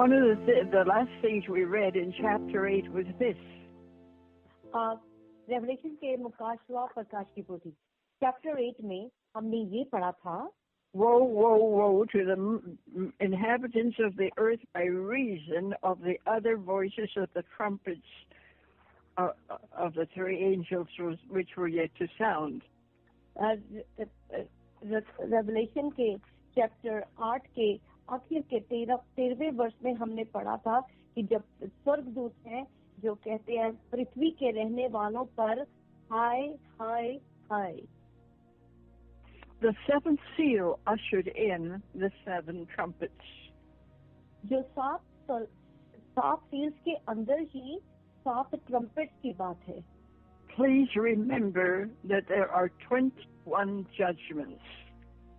one of the last things we read in chapter 8 was this. Revelation के मुकाशवा प्रकाश की पोथी chapter 8 में हमने ये पढ़ा था, Woe, woe, woe to the inhabitants of the earth by reason of the other voices of the trumpets of the three angels which were yet to sound. Revelation के chapter 8 के आखिर के 13वें वर्ष में हमने पढ़ा था कि जब स्वर्गदूत हैं जो कहते हैं पृथ्वी के रहने वालों पर हाय हाय हाय. The seventh seal ushered in the seven trumpets. जो सात सील्स के अंदर ही 7 ट्रम्पेट्स की बात है. Please remember that there are 21 judgments.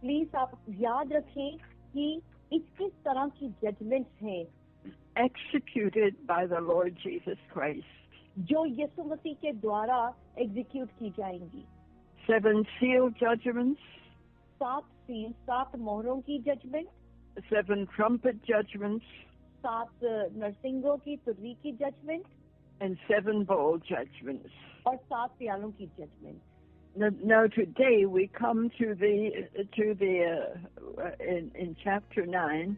Please आप याद रखें कि 21 तरह की जजमेंट्स हैं executed by the Lord Jesus Christ. जो यीशु मसीह के द्वारा एग्जीक्यूट की जाएंगी. 7 seal judgments. 7 सील 7 मोहरों की जजमेंट. 7 trumpet judgments. 7 नरसिंगों की तुर्री की जजमेंट. And 7 bowl judgments. और 7 प्यालों की judgement. Now today we come to the in chapter 9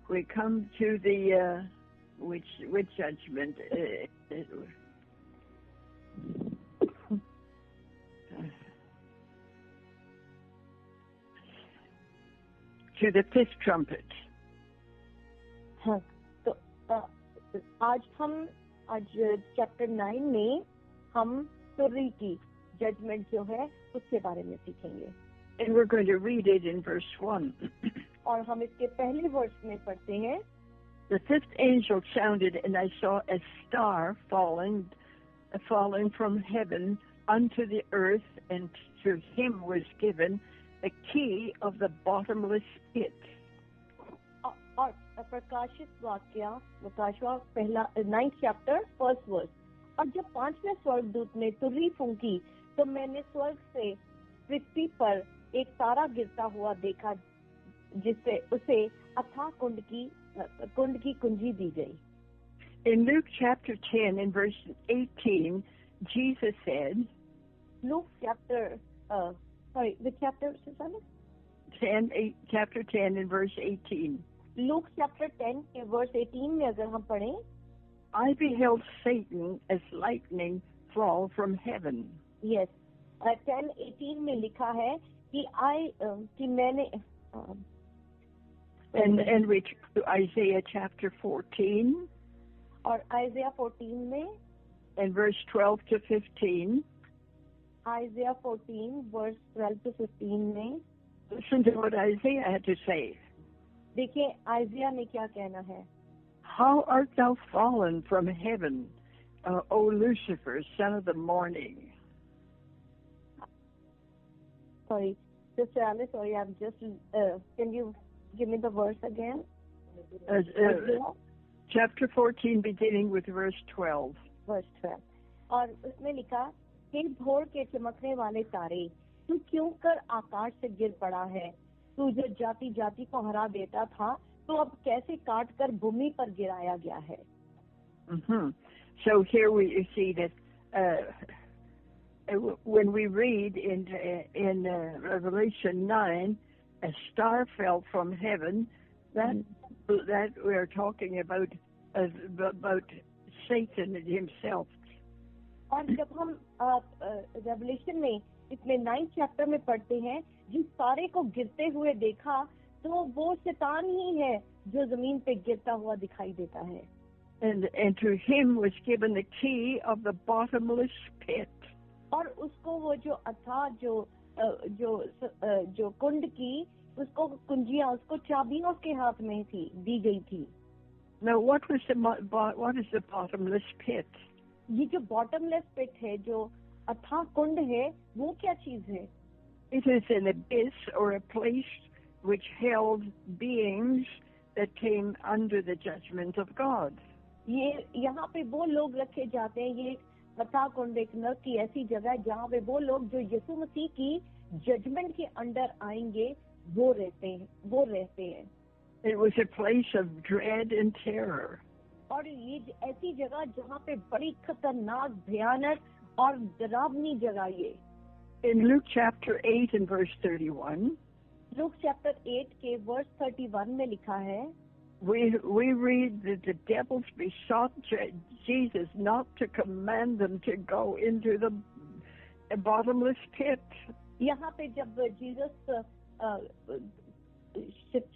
we come to the which judgment to the 5th trumpet. हाँ, तो आज चैप्टर 9 में हम तुर्री की जजमेंट जो है उसके बारे में सीखेंगे. And we're going to read it in verse 1. और हम इसके पहले वर्ष में पढ़ते हैं. The 5th angel sounded, and I saw a star falling from heaven unto the earth, and to him was given the key of the bottomless pit. और प्रकाशित प्रकाशवा पहला 9th chapter 1st verse. और जब 5वें स्वर्गदूत ने तुर्री फूंकी तो मैंने स्वर्ग से पृथ्वी पर एक तारा गिरता हुआ देखा जिससे उसे अथाह कुंड की कुंजी दी गई. In Luke chapter 10 and verse 18, Jesus said, Luke chapter, the chapter, chapter 10 and verse 18. Luke chapter 10 के verse 18 में अगर हम पढ़ें, I beheld Satan as lightning fall from heaven. Yes, 10:18 में लिखा है कि मैंने and we turn to Isaiah chapter 14 और Isaiah 14 में and verse 12 to 15. Isaiah 14 verse 12 to 15 में listen to what Isaiah had to say. देखिए Isaiah ने क्या कहना है. How art thou fallen from heaven, O Lucifer, son of the morning? Sorry, Sister Alice, sorry, I'm just, can you give me the verse again? Chapter 14, beginning with verse 12. Verse 12. और उसमें लिखा, हे भोर के चमकने वाले तारे, तू क्यों कर आकाश से गिर पड़ा है? तू जो जाति जाति को हरा देता था, तो अब कैसे काट कर भूमि पर गिराया गया है? So here we see that when we read in Revelation 9, a star fell from heaven. That we are talking about Satan himself. और जब हम रेवलेशन में इसमें 9th chapter में पढ़ते हैं, जिस तारे को गिरते हुए देखा, तो वो शैतान ही है जो जमीन पे गिरता हुआ दिखाई देता है. And to him was given the key of the bottomless pit. और उसको वो जो अथाह जो कुंड की उसको कुंजियां उसको चाबियां उसके हाथ में दी गई थी. Now what is the bottomless pit? ये जो bottomless pit है, जो अथाह कुंड है, वो क्या चीज है? It is an abyss or a place which held beings that came under the judgment of God. ये यहाँ पे वो लोग रखे जाते हैं. ये अथाह कुंड एक नरक की ऐसी जगह है जहाँ पे वो लोग जो यीशु मसीह की जजमेंट के अंडर आएंगे वो रहते हैं. It was a place of dread and terror. और ये ऐसी जगह जहाँ पे बड़ी खतरनाक, भयानक और डरावनी जगह ये। In Luke chapter 8 and verse 31, Luke chapter 8 के वर्स 31 में लिखा है, we read that the devils besought Jesus not to command them to go into the bottomless pit. यहाँ पे जब जीसस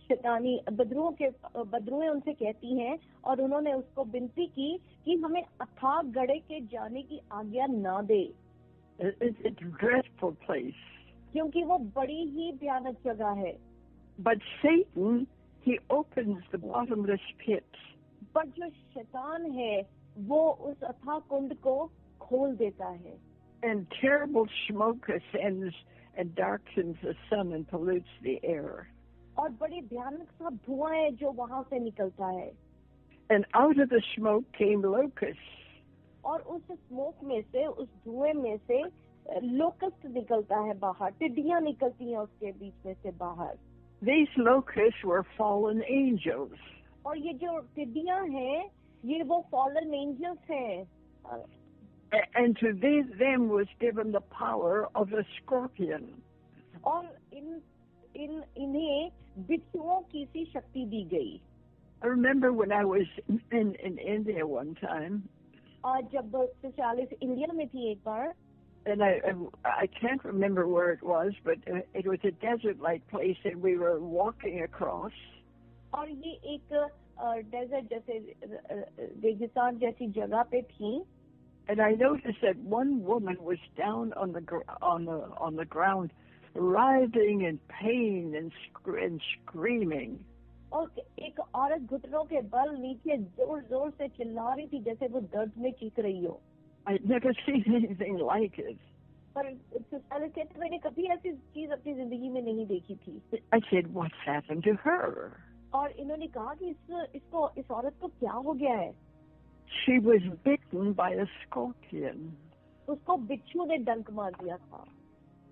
शैतानी बदरुएं उनसे कहती हैं और उन्होंने उसको विनती की कि हमें अथाह गड्ढे के जाने की आज्ञा ना दे। It's a dreadful place. क्योंकि वो बड़ी ही भयानक जगह है। But Satan, he opens the bottomless pit. पर जो शैतान है वो उस अथाह कुंड को खोल देता है। And terrible smoke ascends and darkens the sun and pollutes the air. और बड़ी भयानक सा धुआं है जो वहाँ से निकलता है। And out of the smoke came locusts. और उस स्मोक में से, उस धुएं में से लोकस्ट निकलता है बाहर, टिड्डियां निकलती हैं उसके बीच में से बाहर। These locusts were fallen angels. और ये जो टिड्डियां हैं ये वो फॉलन एंजल्स हैं। And to them was given the power of the scorpion. और इन्हें बिच्छुओं की सी शक्ति दी गई। I remember when I was in India one time. और जब चालीस इंडिया में थी एक बार। And I can't remember where it was, but it was a desert-like place, and we were walking across. और ये एक डेजर्ट जैसे रेगिस्तान जैसी जगह पे थी। And I noticed that one woman was down on the ground, writhing in pain and screaming. और एक औरत घुटनों के बल नीचे जोर जोर से चिल्ला रही थी जैसे वो दर्द में चीख रही हो। I'd never seen anything like it. पर मैंने कभी ऐसी चीज अपनी जिंदगी में नहीं देखी थी। I said, "What's happened to her?" और इन्होंने कहा कि इस औरत को क्या हो गया है? She was bitten by a scorpion. उसको बिच्छू ने डंक मार दिया था।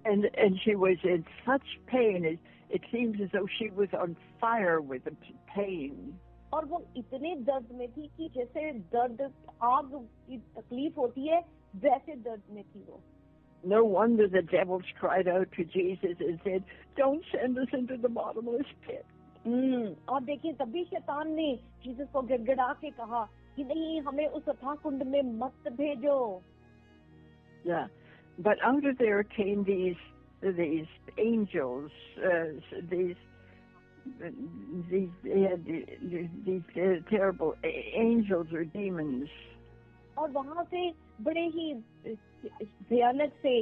And she was in such pain. It seems as though she was on fire with the pain. और वो इतने दर्द में थी कि जैसे दर्द आग की तकलीफ होती है वैसे दर्द में थी वो। No wonder the devils cried out to Jesus and said, "Don't send us into the bottomless pit." और देखिए तभी शैतान ने जीसस को गिड़गिड़ा के कहा कि नहीं हमें उस अथाह कुंड में मत भेजो। Yeah, but out of there came these angels, these terrible angels or demons. और वहाँ से बड़े ही भयानक से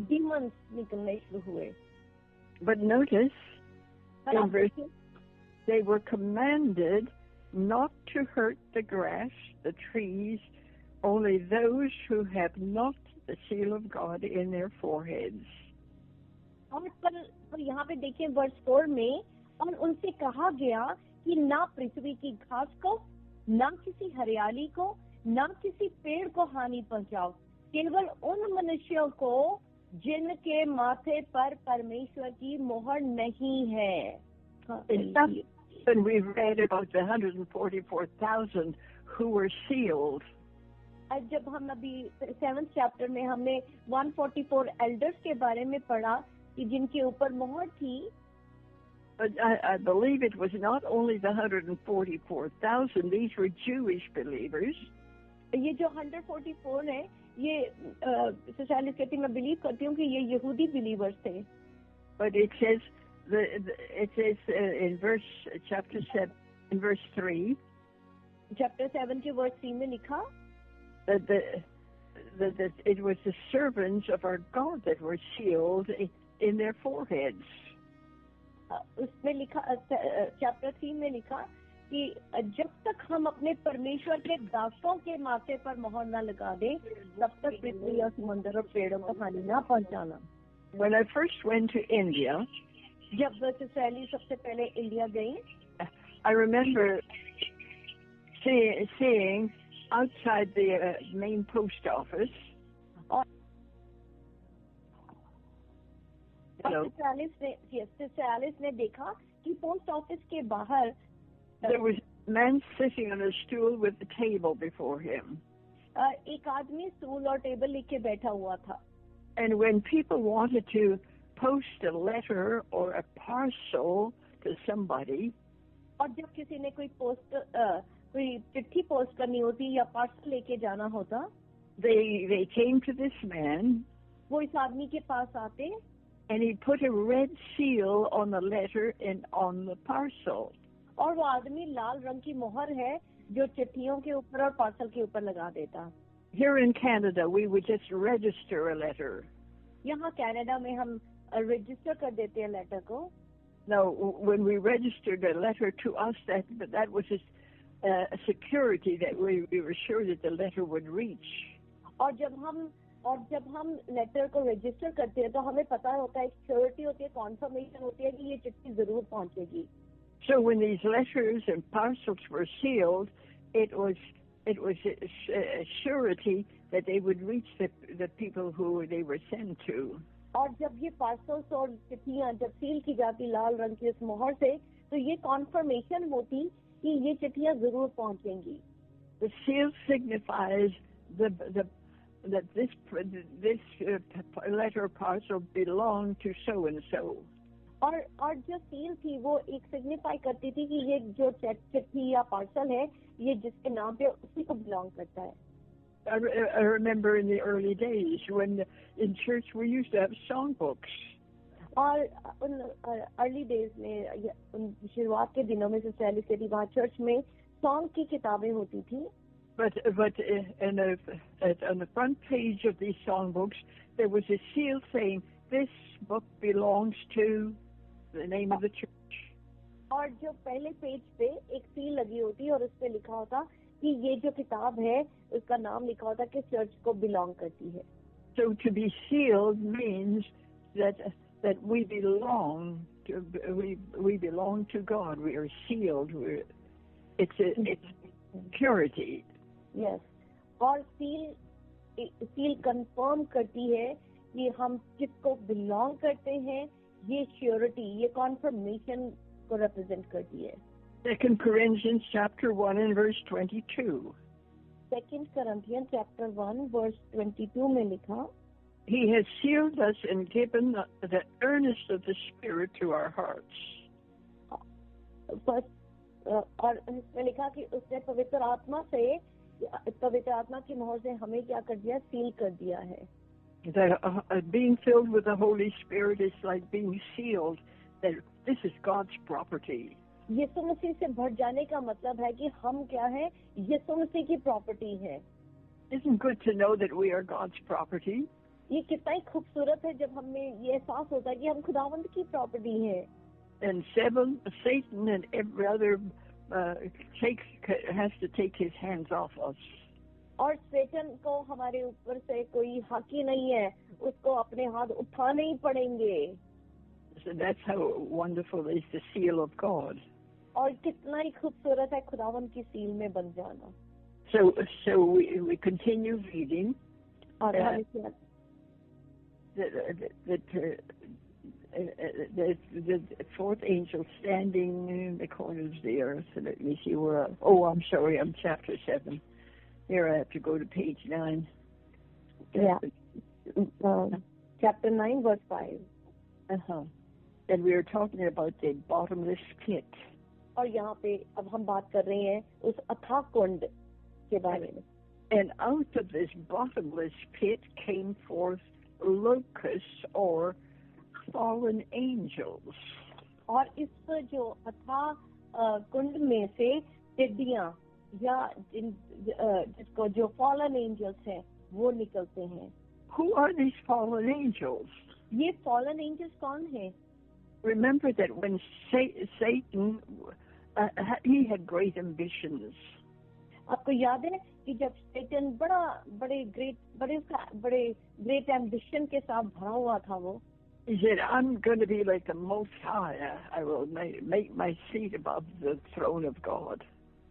demons निकलने शुरू हुए। But notice, in verse, they were commanded not to hurt the grass, the trees, only those who have not the seal of God in their foreheads. और पर यहाँ पे देखिए वर्स 4 में, और उनसे कहा गया कि ना पृथ्वी की घास को, ना किसी हरियाली को, ना किसी पेड़ को हानि पहुंचाओ, केवल उन मनुष्यों को जिनके माथे पर परमेश्वर की मोहर नहीं है। And we read about the 144,000 who were sealed. जब हम अभी 7th चैप्टर में हमने 144 एल्डर्स के बारे में पढ़ा कि जिनके ऊपर मोहर थी। But I believe it was not only the 144,000; these were Jewish believers. ये जो 144 है, ये सोशलिस्ट कहती मैं बिलीव करती हूँ कि ये यहूदी बिलीवर्स थे। But it says in chapter 7, in verse 3. Chapter 7 के verse 3 में लिखा that it was the servants of our God that were sealed in their foreheads. उसमें लिखा चैप्टर 3 में लिखा कि जब तक हम अपने परमेश्वर के दासों के माथे पर मोहर न लगा दें तब तक पृथ्वी और समुद्र और पेड़ों को हानि न पहुंचाना। When I first went to India, जब सैली सबसे पहले इंडिया गई, I remember seeing outside the main post office So sister Alice ने देखा कि पोस्ट ऑफिस के बाहर there was a man sitting on a stool with a table before him. एक आदमी स्टूल और टेबल लेके बैठा हुआ था. And when people wanted to post a letter or a parcel to somebody, और जब किसी ने कोई चिट्ठी पोस्ट करनी होती या पार्सल लेके जाना होता, they came to this man, वो इस आदमी के पास आते, and he put a red seal on the letter and on the parcel. और वो आदमी लाल रंग की मोहर है जो चिट्ठियों के ऊपर और पार्सल के ऊपर लगा देता. Here in Canada, we would just register a letter. यहाँ कनाडा में हम रजिस्टर कर देते हैं लेटर को. Now, when we registered a letter to us, that was a security that we were sure that the letter would reach. और जब हम लेटर को रजिस्टर करते हैं तो हमें पता होता है, सिक्योरिटी होती है, कॉन्फर्मेशन होती है कि ये चिट्ठी जरूर पहुंचेगी. So when these letters and parcels were sealed, it was a surety that they would reach the people who they were sent to. और जब ये पार्सल्स और चिट्ठियां जब सील की जाती लाल रंग की उस मोहर से, तो ये कॉन्फर्मेशन होती कि ये चिट्ठियां जरूर पहुंचेंगी. The seal signifies that this letter or parcel belonged to so and so. और जो सील थी वो एक सिग्निफाई करती थी कि ये जो चिट्ठी या पार्सल है ये जिसके नाम पे उसी को बिलोंग करता है. I remember in the early days when in church we used to have songbooks. और उन अर्ली डेज में उन शुरुआत के दिनों में सिस्टर एलिस कहती वहाँ चर्च में सॉन्ग की किताबें होती थी. But on the front page of these songbooks there was a seal saying this book belongs to the name of the church. और जो पहले पेज पे एक सील लगी होती और उस पे लिखा होता कि ये जो किताब है उसका नाम लिखा होता कि चर्च को बिलोंग करती है. So to be sealed means that we belong to God. We are sealed. It's purity. Yes. और सील कंफर्म करती है कि हम किसको बिलोंग करते हैं. ये श्योरिटी, ये कॉन्फर्मेशन को रिप्रेजेंट करती है. 2 Corinthians chapter 1 and verse 22. 2 Corinthians chapter 1 verse 22 में लिखा, He has sealed us and given the earnest of the Spirit to our hearts. और इसमें लिखा कि उसने पवित्र आत्मा की मोहर से हमें क्या कर दिया, सील कर दिया है. That being filled with the Holy Spirit is like being sealed that this is God's property. यीशु मसीह से भर जाने का मतलब है कि हम क्या है, यीशु मसीह की प्रॉपर्टी है. Isn't good to know that we are God's property? ये कितना ही खूबसूरत है जब हमें ये एहसास होता है कि हम खुदावंद की प्रॉपर्टी है. And Satan and every other has to take his hands off us. और सेटन को हमारे ऊपर से कोई हक ही नहीं है, उसको अपने हाथ उठाने ही पड़ेंगे. So that's how wonderful is the seal of God. और कितना ही खूबसूरत है खुदावंद की सील में बन जाना. So we continue reading. और the fourth angel standing in the corners of the earth. So let me see where. Oh, I'm sorry. I'm chapter 7. Here I have to go to page 9. Yeah. Chapter 9, verse 5. And we are talking about the bottomless pit. और यहाँ पे अब हम बात कर रहे हैं उस अथाह कुंड के बारे में. And out of this bottomless pit came forth locusts or fallen angels. और इस जो अथाह कुंड में से टिड्डियां या जिसको जो fallen angels हैं वो निकलते हैं. Who are these fallen angels? ये fallen angels कौन हैं? Remember that when Satan, he had great ambitions. आपको याद है कि जब सैटन बड़े great ambition के साथ भरा हुआ था वो. He said, I'm going to be like the Most High. I will make my seat above the throne of God.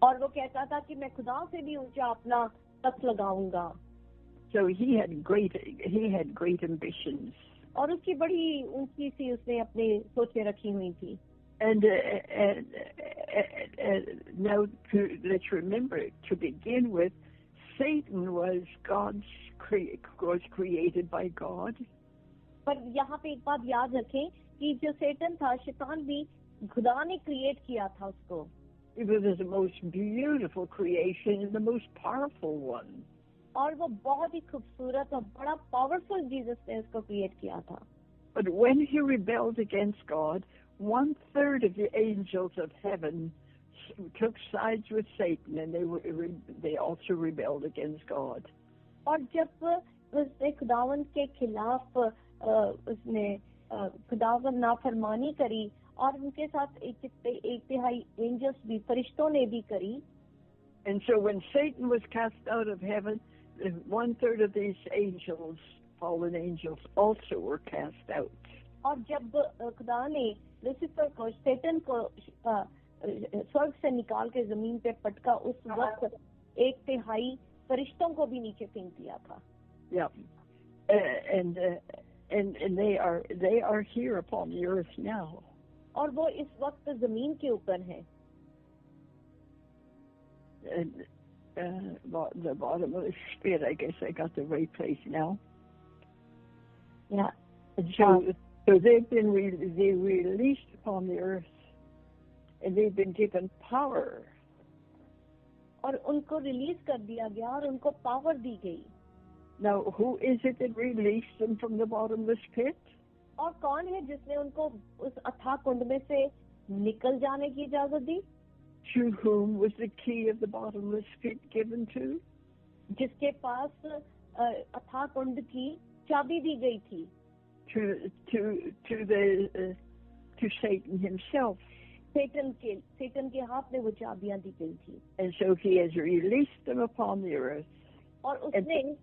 और वो कहता था कि मैं खुदा से भी ऊंचा अपना तख्त लगाऊंगा. So he had great ambitions. और उसकी बड़ी ऊंची सी उसने अपनी सोचें रखी हुई थी। And now let's remember, to begin with, Satan was created by God. पर यहाँ पे एक बात याद रखें कि जो शैतान था, शैतान भी खुदा ने क्रिएट किया था उसको। It was the most beautiful creation and the most powerful one. और वो बहुत ही खूबसूरत और बड़ा पावरफुल जीसस ने उसको क्रिएट किया था। But when he rebelled against God, 1/3 of the angels of heaven took sides with Satan, and they also rebelled against God. और जब उसने खुदावन के खिलाफ उसने खुदावन नाफरमानी करी और उनके साथ एक तिहाई एंजल्स भी, फरिश्तों ने भी करी। And so when Satan was cast out of heaven, 1/3 of these angels, fallen angels, also were cast out. और जब खुदा ने लूसीफर को, शैतान को स्वर्ग से निकाल के जमीन पे पटका, उस वक्त 1/3 फरिश्तों को भी नीचे फेंक दिया था। Yeah, and they are here upon the earth now. और वो इस वक्त जमीन के ऊपर हैं। And the bottom of the spit, I guess I got the right place now. Yeah. And so they've been released upon the earth, and they've been given power. और उनको रिलीज कर दिया गया और उनको पावर दी गई। Now, who is it that released them from the bottomless pit? और कौन है जिसने उनको उस अथाह कुंड में से निकल जाने की इजाजत दी? To whom was the key of the bottomless pit given to? जिसके पास अथाह कुंड की चाबी दी गई थी। To Satan himself. सैतान के हाथ में वो चाबियां दी गई थी। And so he has released them upon the earth. और उसने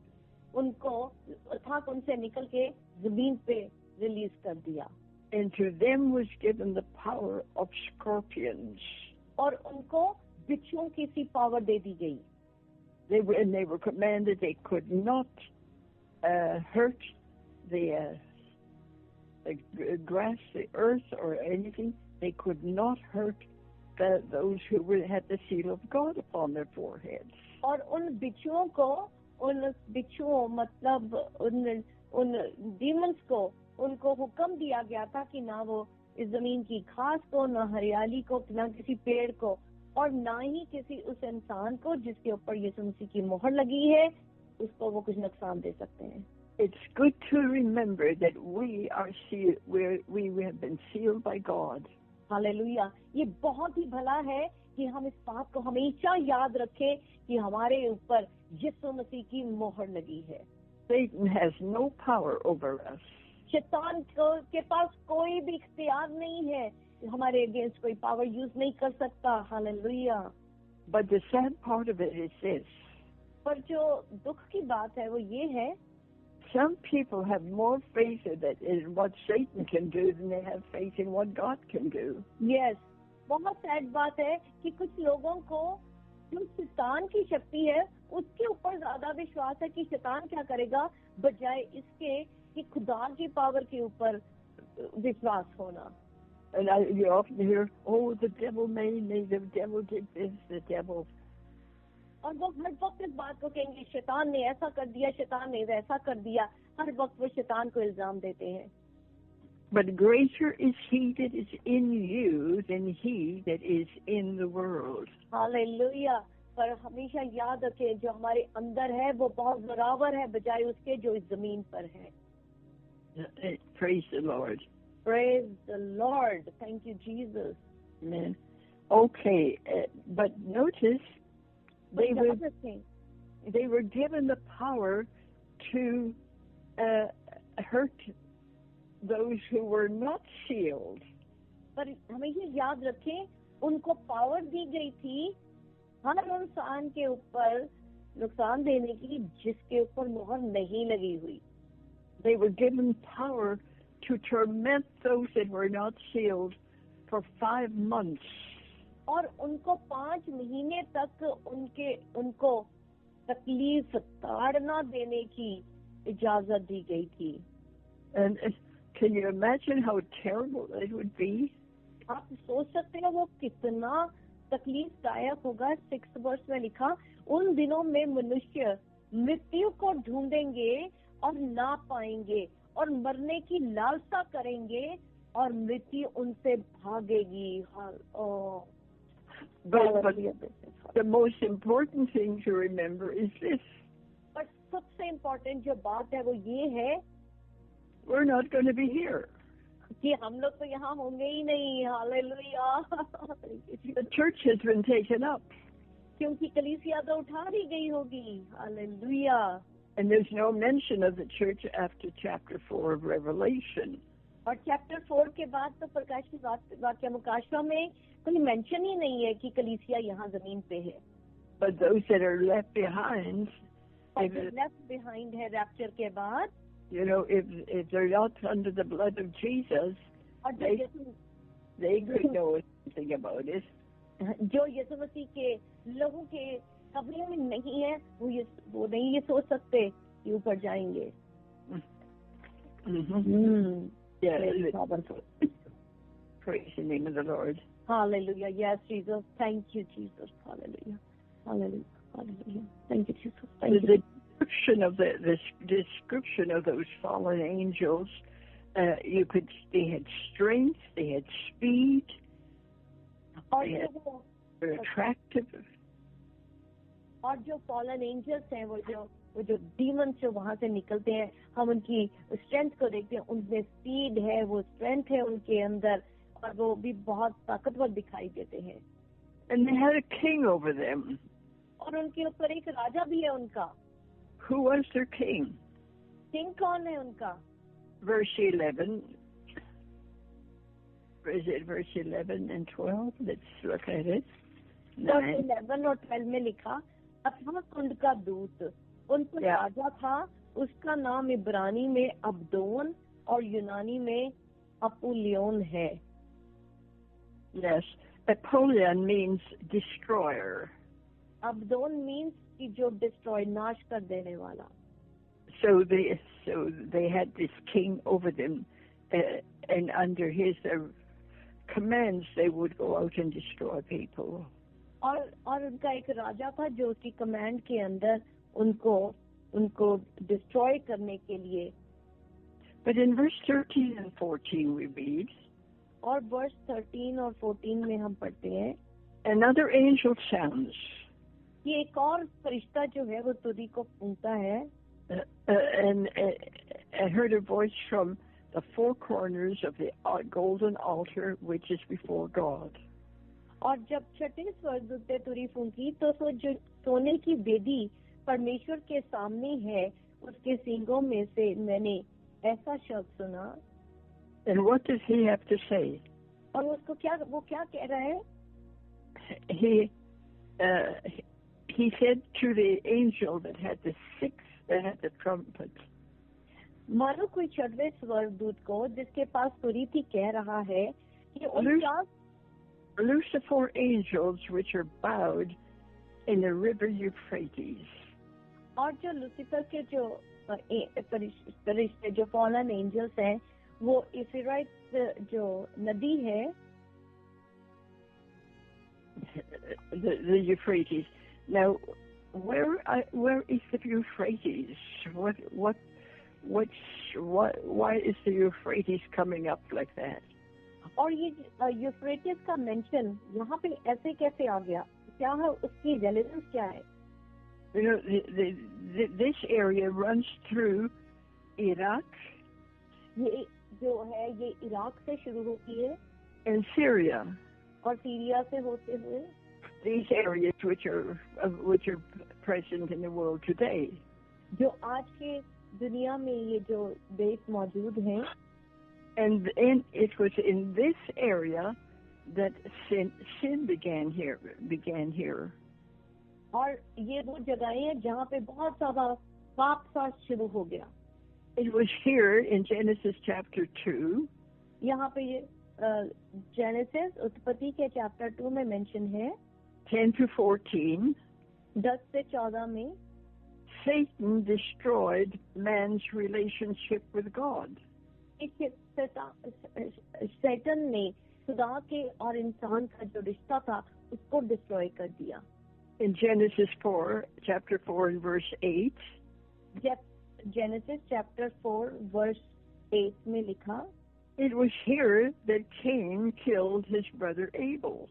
उनको अथाह कुंड से निकल के जमीन पे रिलीज कर दिया। And to them was given the power of scorpions. और उनको बिच्छुओं की सी पावर दे दी गई। They were commanded they could not hurt the grass, the earth, or anything. They could not hurt those who had the seal of God upon their foreheads. और उन बिच्छुओं मतलब उन demons को उनको हुक्म दिया गया था कि ना वो इस जमीन की घास को, ना हरियाली को, ना किसी पेड़ को, और ना ही किसी उस इंसान को जिसके ऊपर यीशु मसीह की मोहर लगी है, उसको वो कुछ नुकसान दे सकते हैं। It's good to remember that we are sealed, we have been sealed by God. Hallelujah. ये बहुत ही भला है कि हम इस बात को हमेशा याद रखें कि हमारे ऊपर यीशु मसीह की मोहर लगी है। Satan has no power over us. शैतान के पास कोई भी इख्तियार नहीं है, हमारे अगेंस्ट कोई पावर यूज नहीं कर सकता। Hallelujah. But the sad part of it is this. पर जो दुख की बात है वो ये है, some people have more faith in what Satan can do than they have faith in what God can do. Yes, बहुत सैड बात है कि कुछ लोगों को जो शैतान की शक्ति है उसके ऊपर ज्यादा विश्वास है कि शैतान क्या करेगा, बजाय इसके कि खुदा की पावर के ऊपर विश्वास होना। And you often hear, oh, the devil made me, the devil did this, the devil. और वो हर वक्त इस बात को कहेंगे, शैतान ने ऐसा कर दिया, शैतान ने वैसा कर दिया, हर वक्त वो शैतान को इल्जाम देते हैं। But greater is he that is in you than he that is in the world. Hallelujah. पर हमेशा याद रखें जो हमारे अंदर है वो बहुत बराबर है बजाय उसके जो इस जमीन पर है। Praise the Lord. Praise the Lord. Thank you, Jesus. Amen. Okay, but notice they were given the power to hurt those who were not sealed. पर हमेशा याद रखें उनको पावर दी गई थी हर इंसान के ऊपर नुकसान देने की जिसके ऊपर मोहर नहीं लगी हुई। They were given power to torment those that were not sealed for 5 months. और उनको 5 महीने तक उनको तकलीफ ताड़ना देने की इजाजत दी गई थी। And can you imagine how terrible it would be? आप सोच सकते हैं वो कितना तकलीफदायक होगा। 6th वर्ष में लिखा, उन दिनों में मनुष्य मृत्यु को ढूंढेंगे और ना पाएंगे और मरने की लालसा करेंगे और मृत्यु उनसे भागेगी। But the most important thing to remember is this. पर सबसे इम्पोर्टेंट जो बात है वो ये है, we're not going to be here. कि हम लोग तो यहाँ होंगे ही नहीं। Hallelujah. The church has been taken up. क्योंकि कलीसिया तो उठा दी गई होगी। Hallelujah. And there's no mention of the church after chapter 4 of Revelation. और चैप्टर 4 के बाद तो प्रकाश की वाक्य मुकाशवा में कोई मेंशन ही नहीं है कि कलीसिया यहाँ जमीन पे है। But those that are left behind, left behind है रैप्चर के बाद, you know, if they're not under the blood of Jesus, they could know something about it. जो यीशु मसीह के लोगों के कब्र में नहीं है, वो नहीं ये सोच सकते कि ऊपर जाएंगे। Yeah. Praise the name of the Lord. Hallelujah. Yes, Jesus. Thank you, Jesus. Hallelujah. Hallelujah. Hallelujah. Thank you, Jesus. Thank you. The description of those fallen angels, they had strength, they had speed, they were attractive. और जो fallen angels हैं, वो जो demons जो वहाँ से निकलते हैं, हम उनकी स्ट्रेंथ को देखते हैं, उनमें स्पीड है, वो स्ट्रेंथ है उनके अंदर, और वो भी बहुत ताकतवर दिखाई देते हैं। And they had a king over them. और उनके ऊपर एक राजा भी है उनका। Who was their king? King कौन है उनका? Verse 11. Is it verse 11 and 12? Let's look at it. Verse 11 और 12 में लिखा, अथवा कुंड का दूत उन पर राजा था, उसका नाम इब्रानी में अब्दोन और यूनानी में अपुलियोन है। Yes, Apollyon means destroyer. Abdon means कि जो destroy, नाश कर देने वाला। So they had this king over them, and under his commands they would go out and destroy people. और उनका एक राजा था जो उसकी कमांड के अंदर उनको डिस्ट्रॉय करने के लिए। But in verse 13 and 14 we read, और वर्स 13 और 14 में हम पढ़ते हैं, another angel sounds. ये एक और फरिश्ता जो है वो तुरी को फूंकता है। And I heard a voice from the four corners of the golden altar which is before God. और जब छठे स्वर्गदूत ने तुरी फूंकी तो जो सोने की वेदी परमेश्वर के सामने है, उसके सींगों में से मैंने ऐसा शब्द सुना। And what does he have to say? और उसको वो क्या कह रहा है? He said to the angel that had the trumpet. मानो कोई छठवें स्वर्गदूत को जिसके पास तुरी थी कह रहा है कि loose the four angels which are bowed in the river Euphrates. और जो लूसीफर के जो फरिश्ते जो फॉलन एंजल्स हैं, वो इफराइट जो नदी है, the Euphrates. Now, where is the Euphrates? Why is the Euphrates coming up like that? और ये यूफ्रेटिस का मेंशन यहाँ पे ऐसे कैसे आ गया? क्या है उसकी रेलेवेंस क्या है? You know, this area runs through Iraq. ये जो है ये इराक से शुरू होती है, and Syria. और सीरिया से होते हुए these areas which are present in the world today. जो आज के दुनिया में ये जो देश मौजूद हैं, and it was in this area that sin began here. और ये वो जगहें हैं जहाँ पे बहुत सारा पाप सा शुरू हो गया। It was here in Genesis chapter 2. यहाँ पे ये जेनेसिस उत्पत्ति के चैप्टर 2 में मेंशन है, 10 to 14. 10 से 14 में Satan destroyed man's relationship with God. शैतान ने खुदा के और इंसान का जो रिश्ता था उसको डिस्ट्रॉय कर दिया। In Genesis 4, chapter 4 and verse 8, Genesis chapter 4 verse 8 में लिखा, it was here that Cain killed his brother Abel.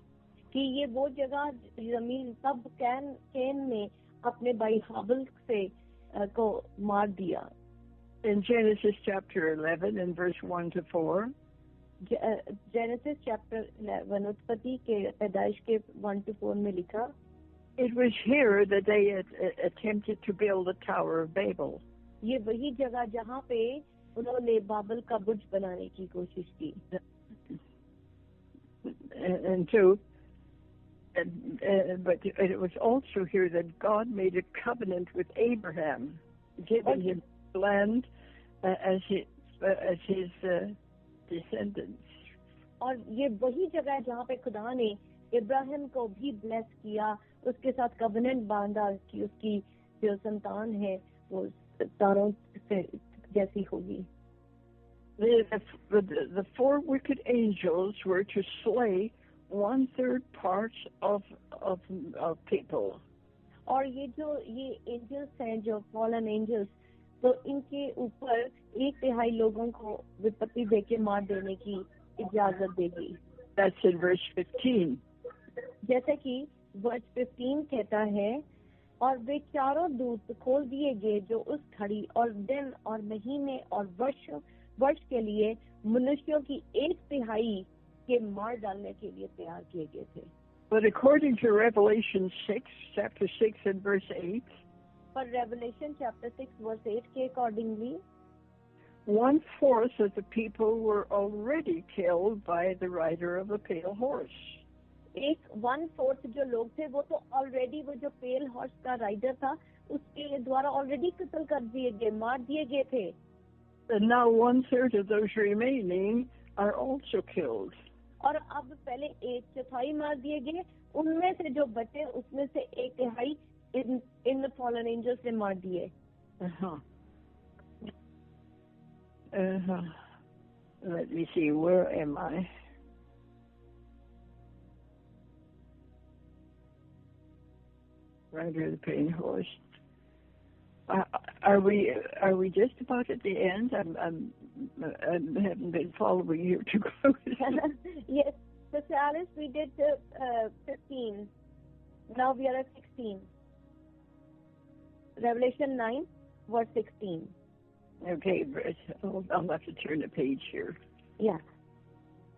कि ये वो जगह जमीन तब कैन ने अपने भाई हाबिल से को मार दिया। In Genesis chapter 11 and verse 1 to 4, Genesis chapter 11 उत्पत्ति के पैदाइश के 1 to 4 में लिखा, it was here that they had attempted to build the Tower of Babel. ये वही जगह जहाँ पे उन्होंने बाबल का बुर्ज बनाने की कोशिश की। But it was also here that God made a covenant with Abraham, giving him land as his descendants. और ये वही जगह है जहाँ पे खुदा ने इब्राहिम को भी ब्लेस किया, उसके साथ कवेनेंट बांधा कि उसकी जो संतान है वो तारों से जैसी होगी। The four wicked angels were to slay 1/3 parts of people. और ये एंजल्स हैं जो फॉलन एंजल्स, तो इनके ऊपर 1/3 लोगों को विपत्ति देके मार देने की इजाजत देगी। That's in verse 15. जैसे कि वर्स 15 कहता है, और वे चारों दूत खोल दिए गए जो उस घड़ी और दिन और महीने और वर्ष के लिए मनुष्यों की 1/3 के मार डालने के लिए तैयार किए गए थे। But according to Revelation 6, chapter 6 and verse 8, पर Revelation chapter 6 verse 8 के accordingly 1/4 of the people were already killed by the rider of the pale horse. 1/4 जो लोग थे वो तो ऑलरेडी वो जो पेल हॉर्स का राइडर था उसके द्वारा ऑलरेडी कत्ल कर दिए गए, मार दिए गए थे। And now 1/3 of those remaining are also killed. और अब पहले 1/4 मार दिए गए, उनमें से जो बचे उसमें से 1/3 इन फॉलन एंजल्स ने मार दिए। Let me see, where am I? Rider of the pale horse. Are we just about at the end? I haven't been following you too close. Yes, Sister Alice, we did 15. Now we are at 16. Revelation 9, verse 16. Okay, I'll have to turn the page here. Yeah,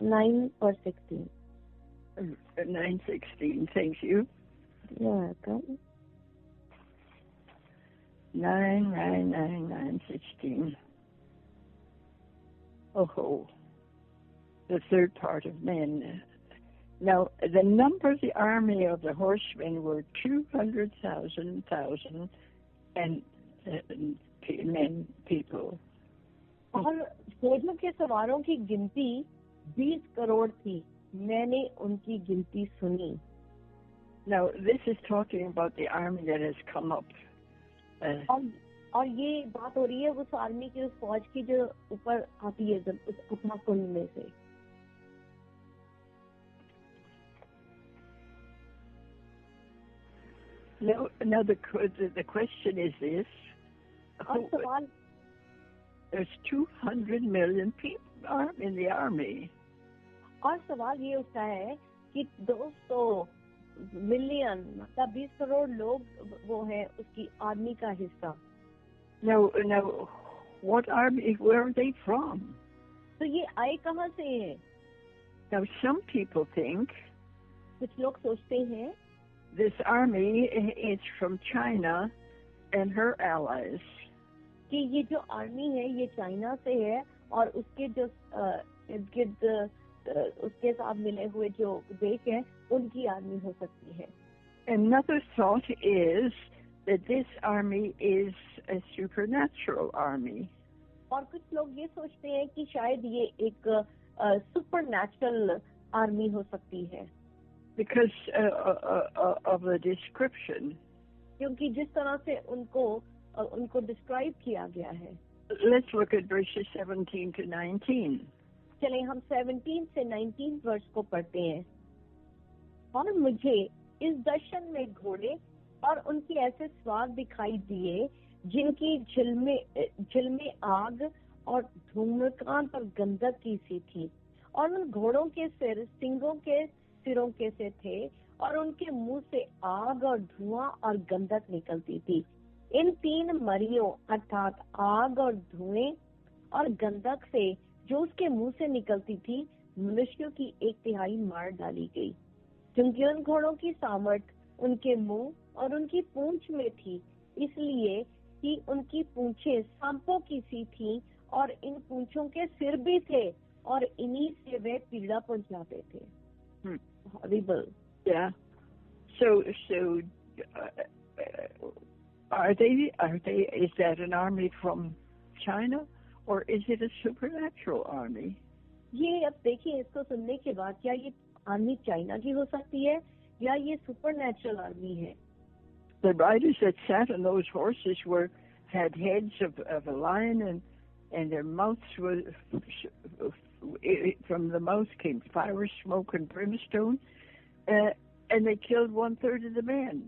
9 verse 16. 9:16. Thank you. You're welcome. 9:16. Oh, the third part of men. Now, the number of the army of the horsemen were 200,000 and men, people. और घोड़ों के सवारों की गिनती 20 करोड़ थी। मैंने उनकी गिनती सुनी। Now, this is talking about the army that has come up. और ये बात हो रही है उस आर्मी की, उस फौज की जो ऊपर आती है जब उस अपना कुंड में से। Now the question is this: सवाल, there's 200 million people in the army. और सवाल ये उठता है कि 200 मिलियन मतलब 20 करोड़ लोग वो है उसकी आर्मी का हिस्सा। Now, what army? Where are they from? तो ये आए कहाँ से हैं? Now, some people think कुछ लोग सोचते हैं this army is from China and her allies. कि ये जो आर्मी है ये चाइना से है और उसके जो इर्द-गिर्द उसके साथ मिले हुए जो देश हैं उनकी आर्मी हो सकती है। Another thought is that this army is a supernatural army. और कुछ लोग ये सोचते हैं कि शायद ये एक सुपरनैचुरल आर्मी हो सकती है। Because of the description. क्योंकि जिस तरह से उनको डिस्क्राइब किया गया है। Let's look at verses 17 to 19. चले हम 17 से 19 वर्ष को पढ़ते हैं। और मुझे इस दर्शन में घोड़े और उनके ऐसे सवार दिखाई दिए जिनकी झिलमे आग और धूम्रकांत और गंधक की सी थी, और उन घोड़ों के सिर सिंगों के सिरों के से थे, और उनके मुंह से आग और धुआं और गंधक निकलती थी। इन 3 मरियों अर्थात आग और धुएं और गंधक से जो उसके मुंह से निकलती थी, मनुष्यों की 1/3 मार डाली गई, क्योंकि उन घोड़ों की सामर्थ उनके मुंह और उनकी पूंछ में थी, इसलिए कि उनकी पूंछें सांपों की सी थी, और इन पूंछों के सिर भी थे, और इन्हीं से वे पीड़ा पहुंचाते थे। Horrible. Yeah. So are they? Is that an army from China, or is it a supernatural army? ये अब देखिए, इसको सुनने के बाद क्या ये आर्मी चाइना की हो सकती है या ये सुपरनैचुरल आर्मी है? The riders that sat on those horses had heads of a lion, and their mouths were, from the mouth came fire, smoke, and brimstone, and they killed 1/3 of the men.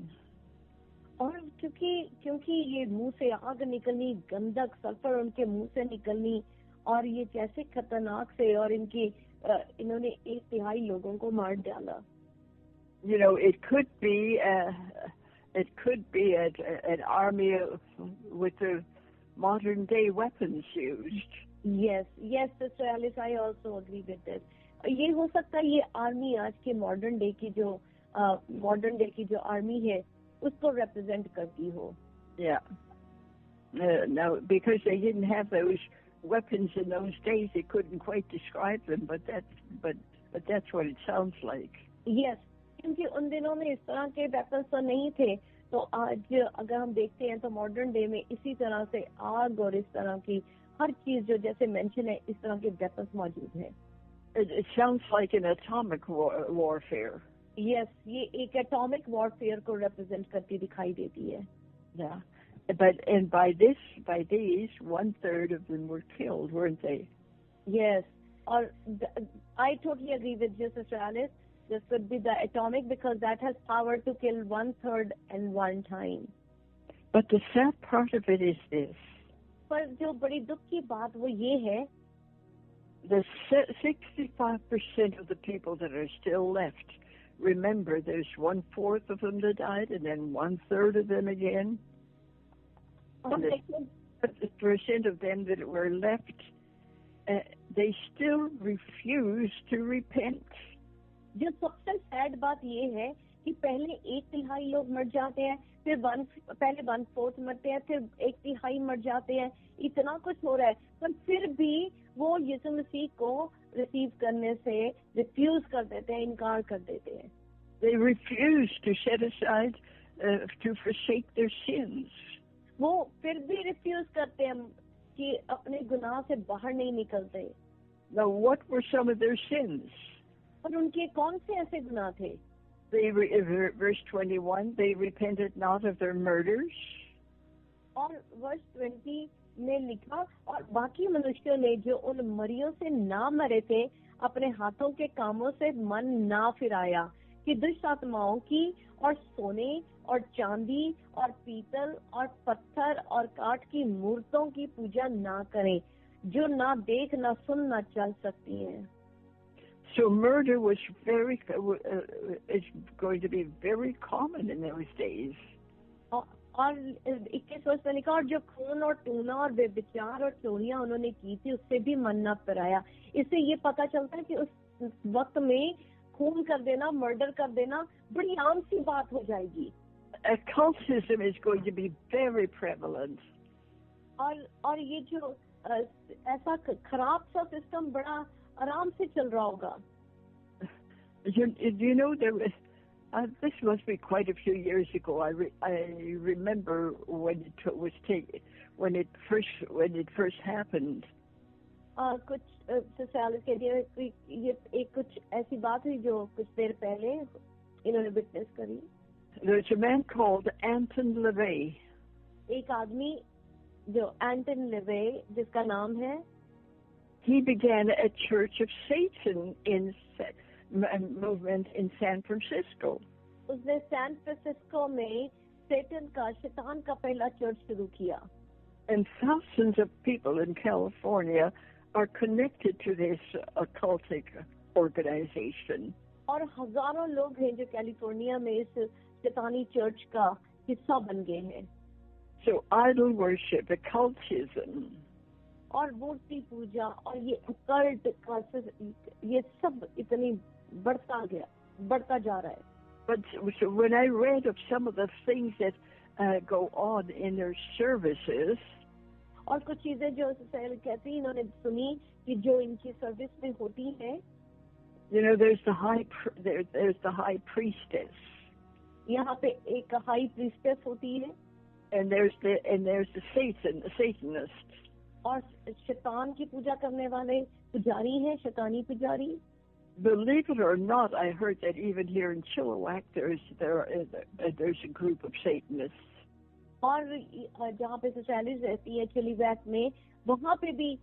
और क्योंकि ये मुंह से आग निकलनी, गंधक sulphur उनके मुंह से निकलनी, और ये कैसे खतरनाक से, और इन्होंने 1/3 लोगों को मार डाला। You know, it could be an army with the modern day weapons used. Yes, Sister Alice, I also agree with this. ये हो सकता है ये आर्मी आज के मॉडर्न डे की जो आर्मी है उसको रिप्रेजेंट करती हो। Yeah. Now, because they didn't have those weapons in those days, they couldn't quite describe them, but that's what it sounds like. Yes, क्योंकि उन दिनों में इस तरह के वेपन्स तो नहीं थे, तो आज अगर हम देखते हैं तो मॉडर्न डे में इसी तरह से आग और इस तरह की हर चीज जो जैसे मेंशन है, इस तरह के वेपन्स मौजूद हैं। It sounds like an atomic warfare. Yes, ये एक एटॉमिक वॉरफेयर को रिप्रेजेंट करती दिखाई देती है। Yeah, but by these 1/3 of them were killed, weren't they? Yes, or I totally agree with you, Sister Alice. This could be the atomic because that has power to kill 1/3 in one time. But the sad part of it is this. पर जो बड़ी दुख की बात वो ये है, the 65% of the people that are still left, remember there's 1/4 of them that died and then 1/3 of them again. And the percent of them that were left, they still refuse to repent. जो सबसे sad बात ये है कि पहले 1/3 लोग मर जाते हैं, फिर पहले 1/4 मरते हैं, फिर 1/3 मर जाते हैं, इतना कुछ हो रहा है, पर फिर भी वो यीशु मसीह को रिसीव करने से रिफ्यूज कर देते हैं, इनकार कर देते हैं। They refuse to set aside, to forsake their sins. वो फिर भी रिफ्यूज करते हैं कि अपने गुनाह से बाहर नहीं निकलते। Now, what were some of their sins? और उनके कौन से ऐसे गुनाह थे? Verse 21, they repented not of their murders. और वर्स 20 में लिखा, और बाकी मनुष्यों ने जो उन मरियों से ना मरे थे, अपने हाथों के कामों से मन ना फिराया, कि दुष्ट आत्माओं की और सोने और चांदी और पीतल और पत्थर और काठ की मूर्तों की पूजा ना करें, जो ना देख ना सुन ना चल सकती हैं। So murder was is going to be very common in those days. और 21 वर्ष में लिखा, और जो खून और टूना और बेविचार और चोरियां उन्होंने की थी, उससे भी मन न फिराया। इससे ये पता चलता है कि उस वक्त में खून कर देना, मर्डर कर देना बड़ी आम सी बात हो जाएगी। Occultism is going to be very prevalent. और ये जो ऐसा खराब सा सिस्टम बड़ा आराम से चल रहा होगा। You know, there was, this must be quite a few years ago. I remember when it first happened. कुछ साल के लिए ये एक कुछ ऐसी बात हुई जो कुछ देर पहले इन्होंने विटनेस करी। There's a man called Anton LaVey. एक आदमी जो एंटन लेवे जिसका नाम है, he began a Church of Satan movement in San Francisco. उसने सैन फ्रांसिस्को में सैटन का, शैतान का पहला चर्च शुरू किया. And thousands of people in California are connected to this occultic organization. और हजारों लोग हैं जो कैलिफोर्निया में इस शैतानी चर्च का हिस्सा बन गए हैं. So idol worship, occultism, और मूर्ति पूजा और ये अकल्ट का ये सब इतनी बढ़ता जा रहा है. but so when I read of some of the things that go on in their services, और कुछ चीजें जो कहती हैं, इन्होंने सुनी कि जो इनकी सर्विस में होती हैं, you know, there's the high priestess, यहाँ पे एक हाई प्रीस्टेस होती है, and there's the Satanists. और शैतान की पूजा करने वाले पुजारी हैं, शैतानी पुजारी. Believe it or not, I heard that even here in Chilliwack there's a group of Satanists. और जहाँ पे सोशलिस्ट रहती है चिलीवैक में, वहाँ पे भी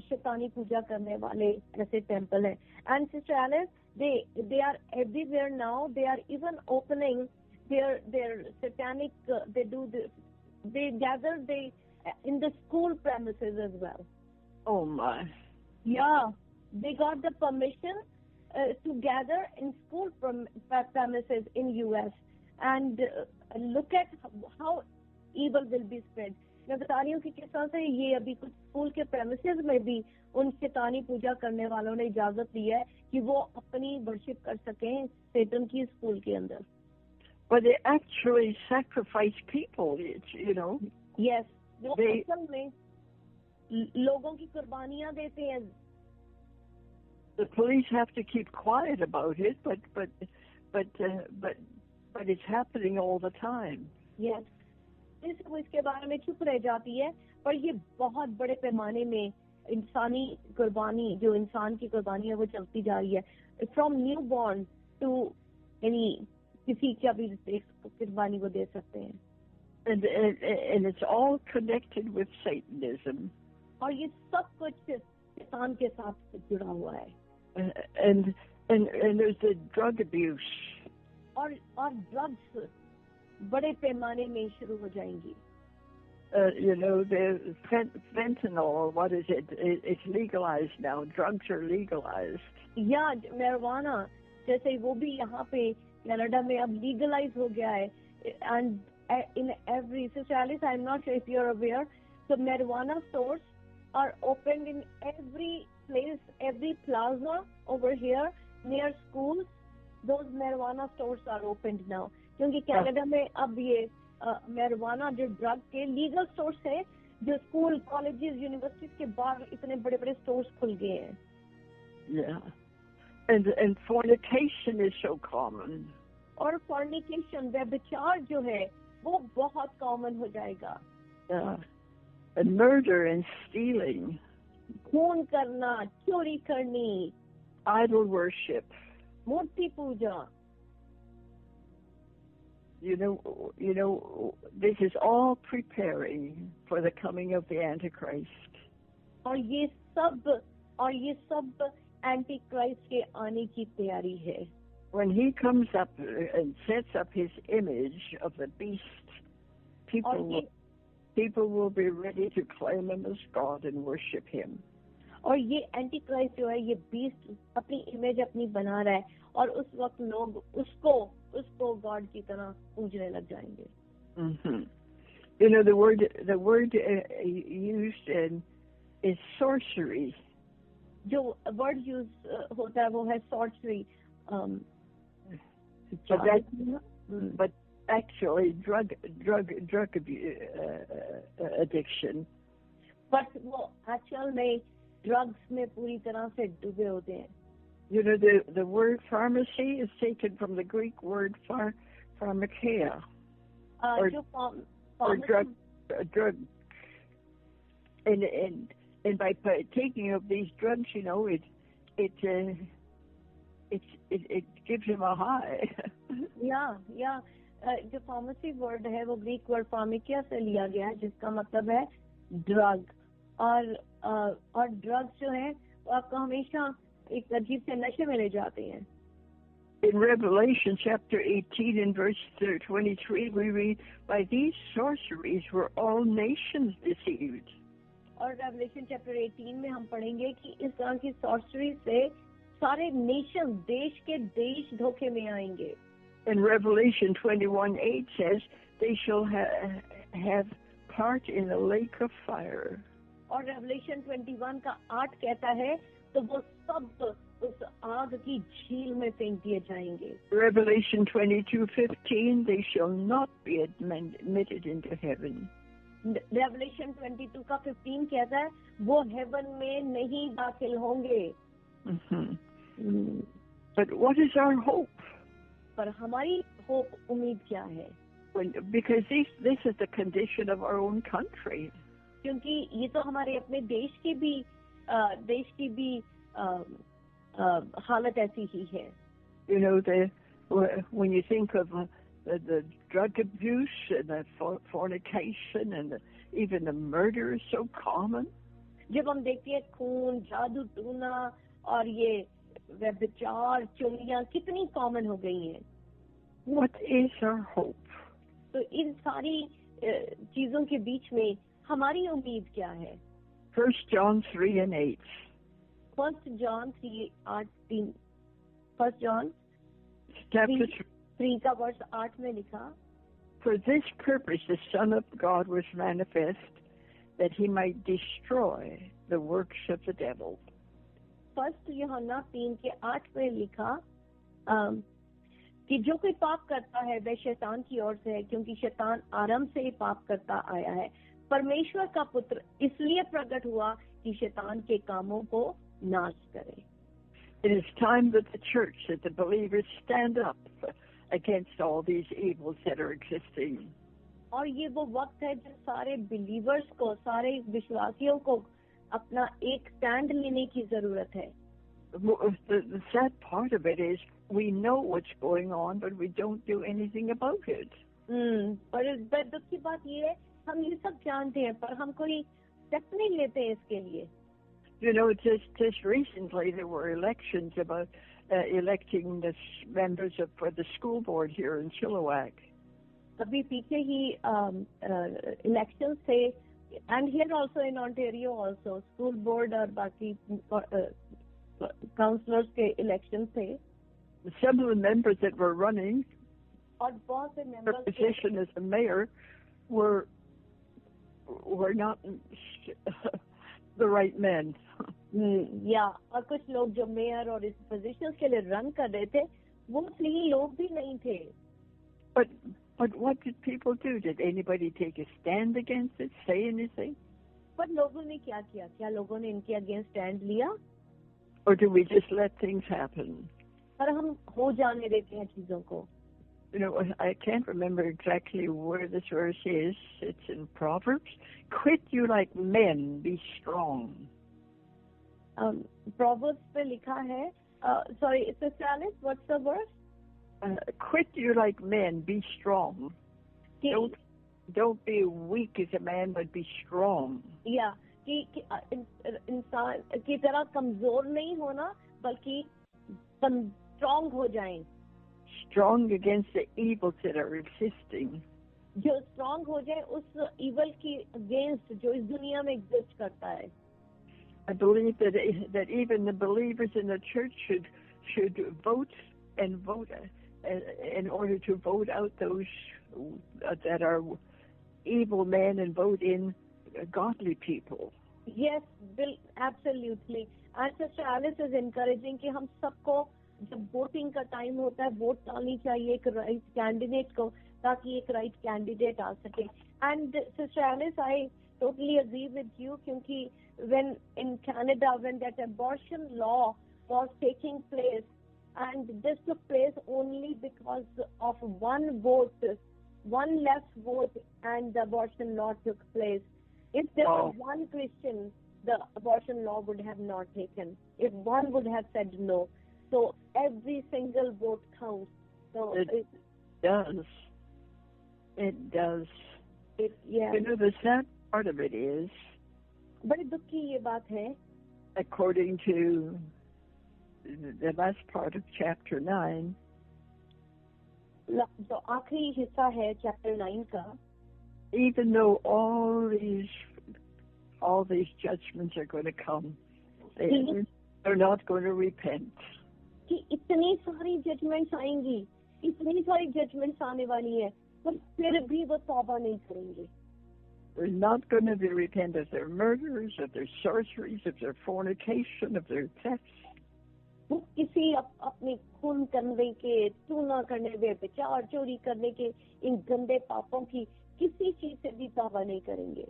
शैतानी पूजा करने वाले ऐसे टेम्पल हैं. And socialist they are everywhere now. They are even opening their satanic they gather in the school premises as well. Oh my. Yeah, they got the permission to gather in school premises in US, and look at how evil will be spread. मैं बता रही हूँ कि किस तरह से ये अभी कुछ स्कूल के प्रेमिसेस में भी उन शैतानी पूजा करने वालों ने इजाजत दी है कि वो अपनी वर्शिप कर सकें सेटन की स्कूल के अंदर. But they actually sacrifice people, you know. Yes, वो असल में लोगों की कुर्बानियां देते हैं. The police have to keep quiet about it, but it's happening all the time. Yes. वो इसके बारे में चुप रह जाती है, पर ये बहुत बड़े पैमाने में इंसानी कुर्बानी, जो इंसान की कुर्बानी है, वो चलती जा रही है. फ्रॉम न्यू बॉर्न टू किसी का भी कुर्बानी वो दे सकते हैं. And it's all connected with Satanism. और ये सब कुछ शैतान के साथ जुड़ा हुआ है. And there's the drug abuse. और ड्रग्स बड़े पैमाने में शुरू हो जाएंगी. You know, the fentanyl, what is it? It's legalized now. Drugs are legalized. या marijuana, जैसे वो भी यहाँ पे कनाडा में अब लीगलाइज हो गया है. And in every society, I'm not sure if you're aware, so marijuana stores are opened in every place, every plaza over here near schools. Those marijuana stores are opened now. क्योंकि Canada में अब ये marijuana जो drug के legal stores हैं, जो school, colleges, universities के बाहर इतने बड़े बड़े स्टोर्स खुल गए हैं. Yeah, and fornication is so common. और fornication, व्यभिचार जो है, वो बहुत कॉमन हो जाएगा. Yeah, and murder and stealing. खून करना, चोरी करनी, idol worship. Murthy Puja. You know, this is all preparing for the coming of the Antichrist. और ये सब एंटीक्राइस्ट के आने की तैयारी है. When he comes up and sets up his image of the beast, people will be ready to claim him as God and worship him. और ये एंटीक्राइस्ट जो है, ये बीस्ट अपनी इमेज अपनी बना रहा है, और उस वक्त लोग उसको गॉड की तरह पूजने लग जाएंगे. Mm-hmm. You know, the word used is sorcery. जो वर्ड यूज होता है वो है sorcery. But actually drug addiction. But वो एक्चुअल में ड्रग्स में पूरी तरह से डूबे होते हैं. You know, the word pharmacy is taken from the Greek word pharmakeia, or drug. And by taking of these drugs, you know, it gives him a high. जो फार्मेसी वर्ड है वो ग्रीक वर्ड फार्मिकिया से लिया गया है, जिसका मतलब है ड्रग और ड्रग्स जो है वो आपको हमेशा एक अजीब से नशे में ले जाते हैं. In Revelation chapter 18 and verse 23, we read, "By these sorceries were all nations deceived." और रेवलेशन चैप्टर 18 में हम पढ़ेंगे कि इस तरह की सॉर्सरी से सारे नेशन, देश के देश धोखे में आएंगे. And Revelation 21:8 says, "They shall have part in the lake of fire." और रेवलेशन 21 का 8 कहता है तो वो सब उस आग की झील में फेंक दिए जाएंगे. Revelation 22:15, "They shall not be admitted into heaven." Revelation 22 का 15 कहता है वो हेवन में नहीं दाखिल होंगे. But what is our hope? पर हमारी होप, उम्मीद क्या है? Because this is the condition of our own country. क्योंकि ये तो हमारे अपने देश की भी हालत ऐसी ही है. You know, when you think of the drug abuse and the fornication and even the murder is so common. जब हम देखते हैं खून, जादू टूना और ये व्यभिचार, चोरियां कितनी कॉमन हो गई हैं. What is our hope? तो इन सारी चीजों के बीच में हमारी उम्मीद क्या है? 1 John 3:8. 1 John 3:8. 1 John Chapter 3 का वर्ष 8 में लिखा, "For this purpose the Son of God was manifest, that he might destroy the works of the devil." 1 यूहन्ना 3 के 8 में लिखा कि जो कोई पाप करता है वह शैतान की ओर से है, क्योंकि शैतान आरंभ से ही पाप करता आया है. परमेश्वर का पुत्र इसलिए प्रकट हुआ कि शैतान के कामों को नाश करे. It is time that the church, that the believers stand up against all these evils that are existing. और ये वो वक्त है जब सारे बिलीवर्स को, सारे विश्वासियों को अपना एक स्टैंड लेने की जरूरत है. The sad part of it is we know what's going on, but we don't do anything about it. पर दुख की बात ये है, हम ये सब जानते हैं पर हम कोई स्टेप नहीं लेते हैं इसके लिए. You know, just recently there were elections about electing the members for the school board here in Chilliwack. अभी पीछे ही इलेक्शंस थे, and here also in Ontario also school board और बाकी काउंसलर्स के इलेक्शन थे. Some of the members that were running और बहुत से for members position as the mayor were not the right men. या और कुछ लोग जो मेयर और इस पोजीशन के लिए रन कर रहे थे वो सही लोग भी नहीं थे. But what did people do? Did anybody take a stand against it? Say anything? पर लोगों ने क्या किया? क्या लोगों ने इनके अगेंस्ट स्टैंड लिया? Or do we just let things happen? पर हम हो जाने देते हैं चीजों को. You know, I can't remember exactly where this verse is. It's in Proverbs. "Quit you like men, be strong." Proverbs पे लिखा है, sorry, Sister Alice, what's the verse? Quit you like men, be strong. Don't be weak as a man, but be strong. Yeah, कि इंसान की तरह कमजोर नहीं होना बल्कि स्ट्रांग हो जाएं. Strong against the evils that are existing. जो स्ट्रांग हो जाए उस इवल की अगेंस्ट जो इस दुनिया में एग्जिस्ट करता है. I believe that even the believers in the church should vote and vote in order to vote out those that are evil men and vote in godly people. Yes, absolutely. And Sister Alice is encouraging कि हम सबको जब voting का time होता है vote डालनी चाहिए एक राइट कैंडिडेट को ताकि एक राइट कैंडिडेट आ सके. And sister Alice, I totally agree with you क्योंकि when in Canada when that abortion law was taking place and this took place only because of one vote, one less vote, and the abortion law took place. If there was one Christian, the abortion law would have not taken. If one would have said no. So every single vote counts. So it does. It does. Yeah. You know, the sad part of it is, बड़े दुख की ये बात है, according to the last part of chapter 9, जो आखिरी हिस्सा है चैप्टर 9 का, even though all these judgments are going to come, they're not going to repent. कि इतनी सारी जजमेंट्स आएंगी, इतनी सारी जजमेंट्स आने वाली है, पर फिर भी वो तौबा नहीं करेंगे. They're not going to be repent of their murders, of their sorceries, of their fornication, of their thefts. वो किसी अपने खून करने के, चूना करने, व्यभिचार, चोरी करने के, इन गंदे पापों की किसी चीज से भी तौबा नहीं करेंगे.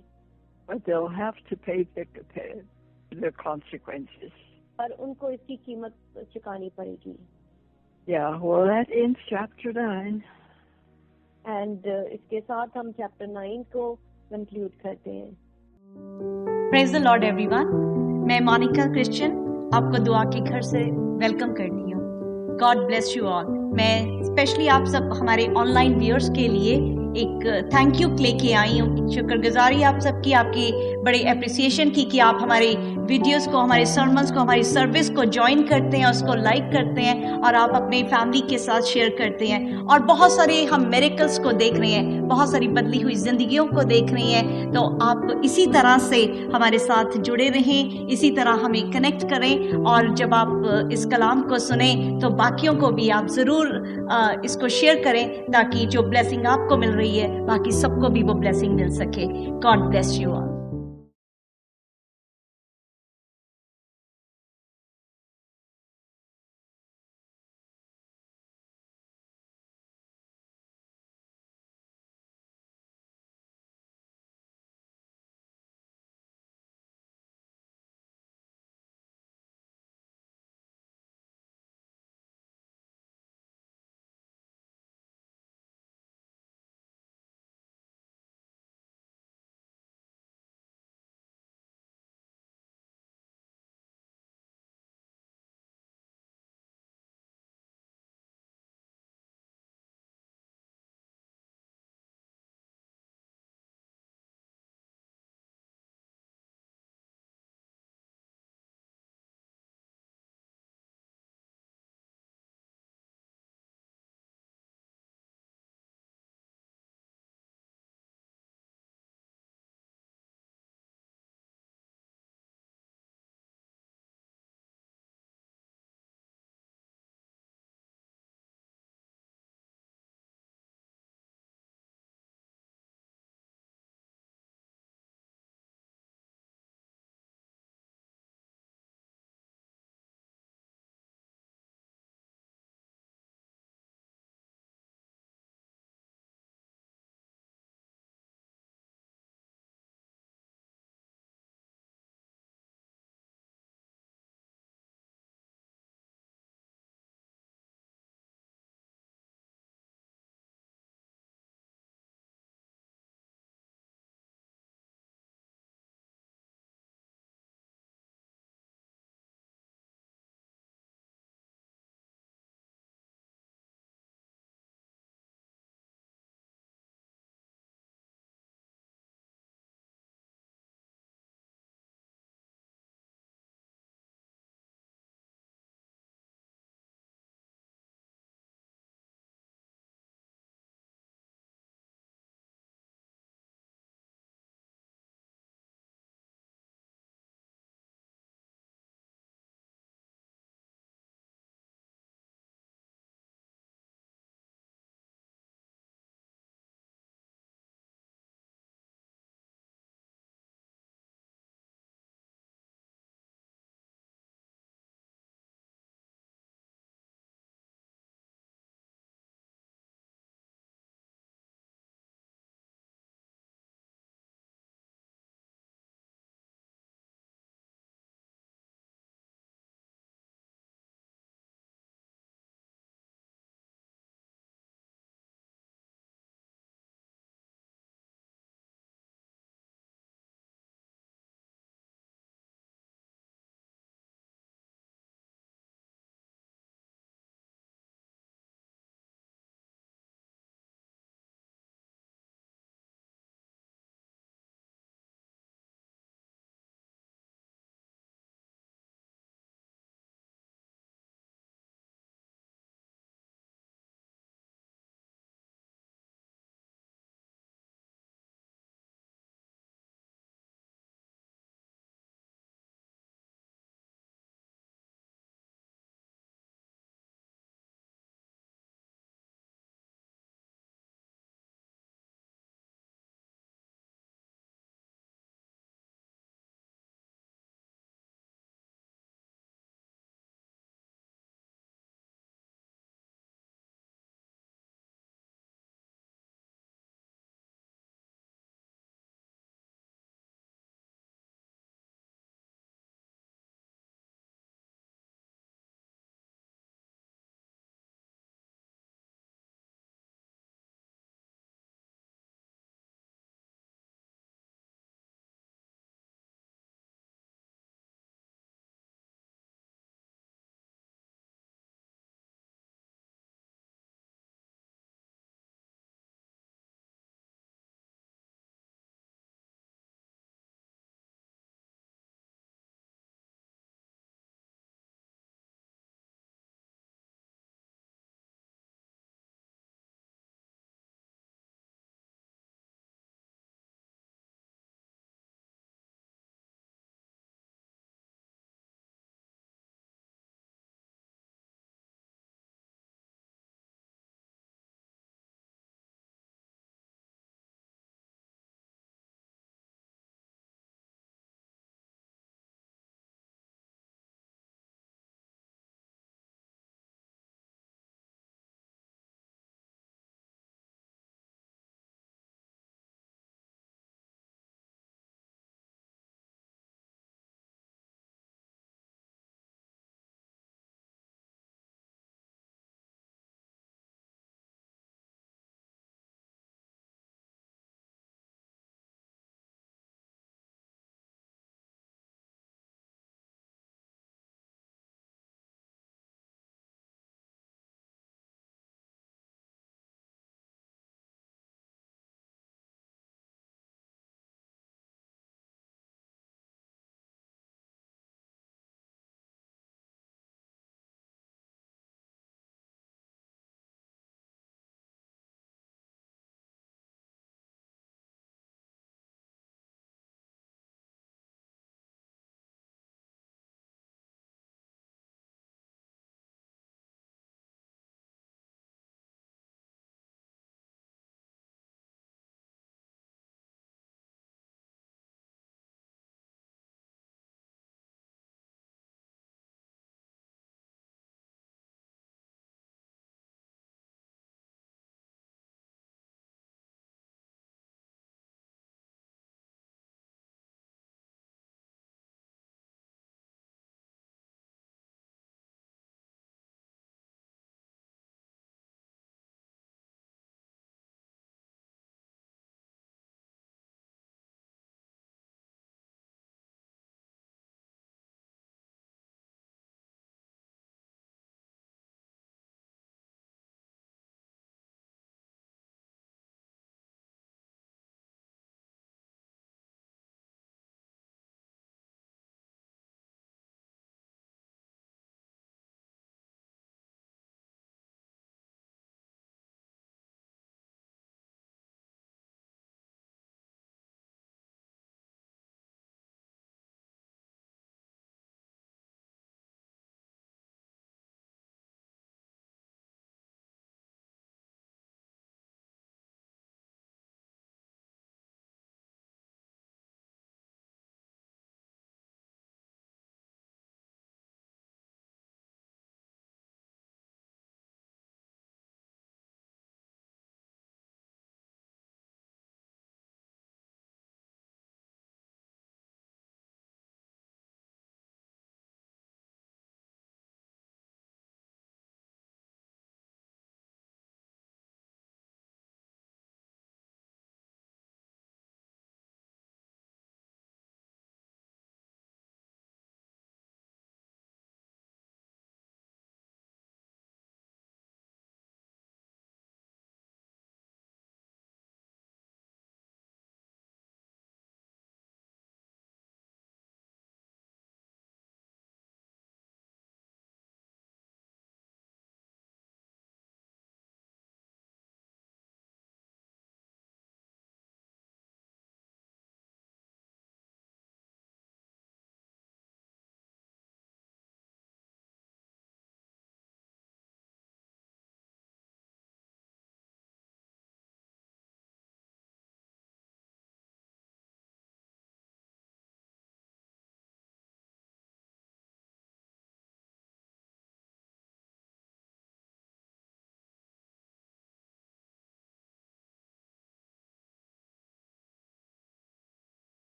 But they'll have to pay the consequences. पर उनको इसकी कीमत चुकानी पड़ेगी. Yeah, well, that ends chapter 9. And इसके साथ हम चैप्टर 9 को कंक्लूड करते हैं. Praise the Lord everyone. मैं मोनिका क्रिश्चियन आपको दुआ के घर से वेलकम करती हूँ. God bless you all. मैं स्पेशली आप सब हमारे ऑनलाइन व्यूअर्स के लिए एक थैंक यू लेके आई हूँ. शुक्रगुजारी आप सबकी, आपकी बड़ी एप्रिसिएशन की कि आप हमारे वीडियोस को, हमारे सर्मन्स को, हमारी सर्विस को ज्वाइन करते हैं, उसको लाइक करते हैं और आप अपनी फैमिली के साथ शेयर करते हैं. और बहुत सारे हम मिरेकल्स को देख रहे हैं, बहुत सारी बदली हुई जिंदगियों को देख रहे हैं. तो आप इसी तरह से हमारे साथ जुड़े रहें, इसी तरह हमें कनेक्ट करें. और जब आप इस कलाम को सुने तो बाकियों को भी आप ज़रूर इसको शेयर करें, ताकि जो ब्लेसिंग आपको मिल रही है बाकी सबको भी वो ब्लेसिंग मिल सके. God bless you all.